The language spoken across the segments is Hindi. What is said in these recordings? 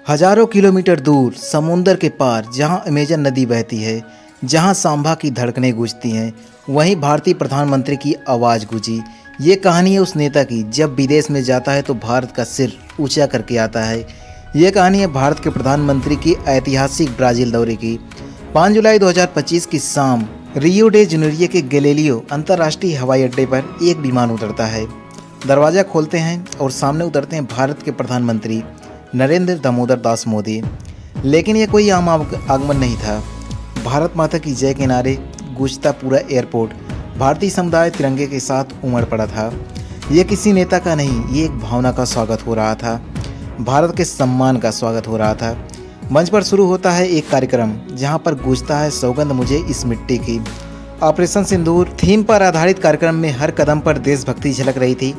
हजारों किलोमीटर दूर समुंदर के पार जहां अमेजन नदी बहती है, जहां सांभा की धड़कनें गूंजती हैं, वहीं भारतीय प्रधानमंत्री की आवाज़ गूंजी। ये कहानी है उस नेता की जब विदेश में जाता है तो भारत का सिर ऊंचा करके आता है। ये कहानी है भारत के प्रधानमंत्री की ऐतिहासिक ब्राज़ील दौरे की। 5 जुलाई 2025 की शाम रियो डे जनेरियो के गैलीलियो अंतर्राष्ट्रीय हवाई अड्डे पर एक विमान उतरता है। दरवाज़ा खोलते हैं और सामने उतरते हैं भारत के प्रधानमंत्री नरेंद्र दामोदर दास मोदी। लेकिन यह कोई आम आगमन नहीं था। भारत माता की जय के नारे गूंजता पूरा एयरपोर्ट भारतीय समुदाय तिरंगे के साथ उमड़ पड़ा था। यह किसी नेता का नहीं, ये एक भावना का स्वागत हो रहा था। भारत के सम्मान का स्वागत हो रहा था। मंच पर शुरू होता है एक कार्यक्रम जहां पर गूंजता है सौगंध मुझे इस मिट्टी की। ऑपरेशन सिंदूर थीम पर आधारित कार्यक्रम में हर कदम पर देशभक्ति झलक रही थी।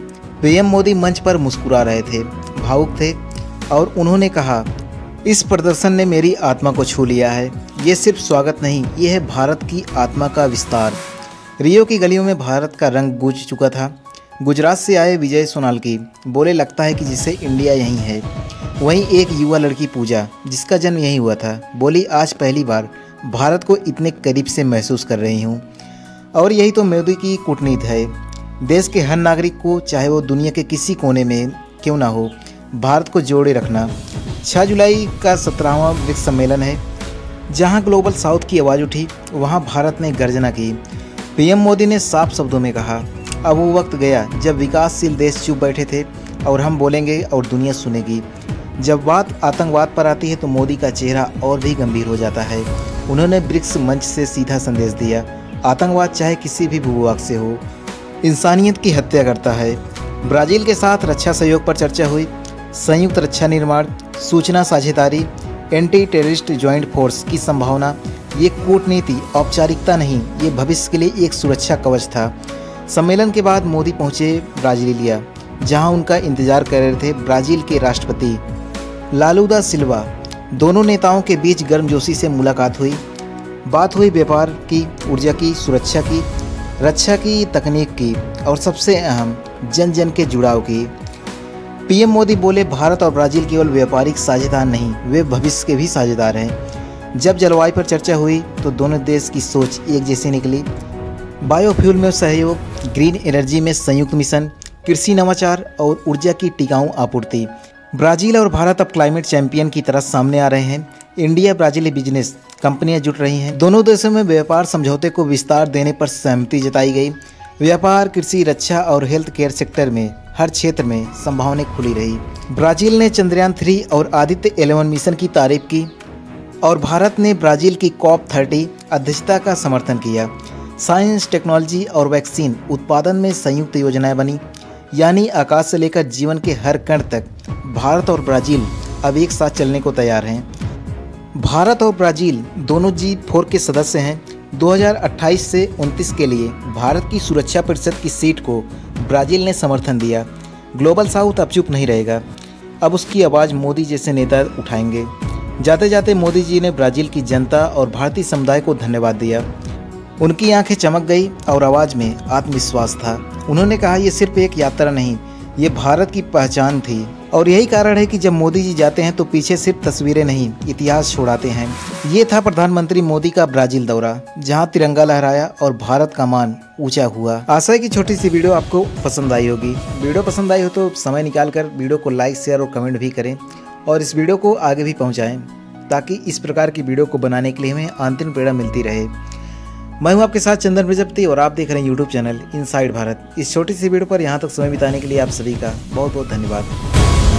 पीएम मोदी मंच पर मुस्कुरा रहे थे, भावुक थे और उन्होंने कहा, इस प्रदर्शन ने मेरी आत्मा को छू लिया है। ये सिर्फ स्वागत नहीं, ये है भारत की आत्मा का विस्तार। रियो की गलियों में भारत का रंग गूंज चुका था। गुजरात से आए विजय सोनालकी बोले, लगता है कि जिसे इंडिया यहीं है। वहीं एक युवा लड़की पूजा, जिसका जन्म यहीं हुआ था, बोली, आज पहली बार भारत को इतने करीब से महसूस कर रही हूँ। और यही तो मोदी की कूटनीति है। देश के हर नागरिक को, चाहे वो दुनिया के किसी कोने में क्यों ना हो, भारत को जोड़े रखना। 6 जुलाई का 17वां ब्रिक्स सम्मेलन है। जहां ग्लोबल साउथ की आवाज़ उठी, वहां भारत ने गर्जना की। पीएम मोदी ने साफ शब्दों में कहा, अब वो वक्त गया जब विकासशील देश चुप बैठे थे और हम बोलेंगे और दुनिया सुनेगी। जब बात आतंकवाद पर आती है तो मोदी का चेहरा और भी गंभीर हो जाता है। उन्होंने ब्रिक्स मंच से सीधा संदेश दिया, आतंकवाद चाहे किसी भी भूभाग से हो, इंसानियत की हत्या करता है। ब्राज़ील के साथ रक्षा सहयोग पर चर्चा हुई। संयुक्त रक्षा निर्माण, सूचना साझेदारी, एंटी टेररिस्ट ज्वाइंट फोर्स की संभावना। ये कूटनीति औपचारिकता नहीं, ये भविष्य के लिए एक सुरक्षा कवच था। सम्मेलन के बाद मोदी पहुंचे ब्राज़ीलिया, जहां उनका इंतजार कर रहे थे ब्राज़ील के राष्ट्रपति लालू दा सिल्वा। दोनों नेताओं के बीच गर्मजोशी से मुलाकात हुई। बात हुई व्यापार की, ऊर्जा की, सुरक्षा की, रक्षा की, तकनीक की और सबसे अहम जन जन के जुड़ाव की। पीएम मोदी बोले, भारत और ब्राज़ील केवल व्यापारिक साझेदार नहीं, वे भविष्य के भी साझेदार हैं। जब जलवायु पर चर्चा हुई तो दोनों देश की सोच एक जैसी निकली। बायोफ्यूल में सहयोग, ग्रीन एनर्जी में संयुक्त मिशन, कृषि नवाचार और ऊर्जा की टिकाऊ आपूर्ति। ब्राज़ील और भारत अब क्लाइमेट चैंपियन की तरह सामने आ रहे हैं। इंडिया ब्राज़ील बिजनेस कंपनियां जुट रही हैं। दोनों देशों में व्यापार समझौते को विस्तार देने पर सहमति जताई गई। व्यापार, कृषि, रक्षा और हेल्थ केयर सेक्टर में हर क्षेत्र में संभावनाएं खुली रही। ब्राज़ील ने चंद्रयान 3 और आदित्य 11 मिशन की तारीफ की और भारत ने ब्राज़ील की COP30 अध्यक्षता का समर्थन किया। साइंस, टेक्नोलॉजी और वैक्सीन उत्पादन में संयुक्त योजनाएं बनी, यानी आकाश से लेकर जीवन के हर कण तक भारत और ब्राज़ील अब एक साथ चलने को तैयार हैं। भारत और ब्राज़ील दोनों G4 के सदस्य हैं। 2028 से 29 के लिए भारत की सुरक्षा परिषद की सीट को ब्राज़ील ने समर्थन दिया। ग्लोबल साउथ अब चुप नहीं रहेगा, अब उसकी आवाज़ मोदी जैसे नेता उठाएंगे। जाते जाते मोदी जी ने ब्राज़ील की जनता और भारतीय समुदाय को धन्यवाद दिया। उनकी आंखें चमक गई और आवाज़ में आत्मविश्वास था। उन्होंने कहा, ये सिर्फ एक यात्रा नहीं, ये भारत की पहचान थी। और यही कारण है कि जब मोदी जी जाते हैं तो पीछे सिर्फ तस्वीरें नहीं, इतिहास छोड़ाते हैं। ये था प्रधानमंत्री मोदी का ब्राज़ील दौरा, जहां तिरंगा लहराया और भारत का मान ऊंचा हुआ। आशा है कि छोटी सी वीडियो आपको पसंद आई होगी। वीडियो पसंद आई हो तो समय निकाल कर वीडियो को लाइक, शेयर और कमेंट भी करें और इस वीडियो को आगे भी पहुँचाएँ, ताकि इस प्रकार की वीडियो को बनाने के लिए हमें आंतरिक प्रेरणा मिलती रहे। मैं हूं आपके साथ चंदन प्रजापति और आप देख रहे हैं यूट्यूब चैनल इनसाइड भारत। इस छोटी सी वीडियो पर यहां तक समय बिताने के लिए आप सभी का बहुत बहुत धन्यवाद।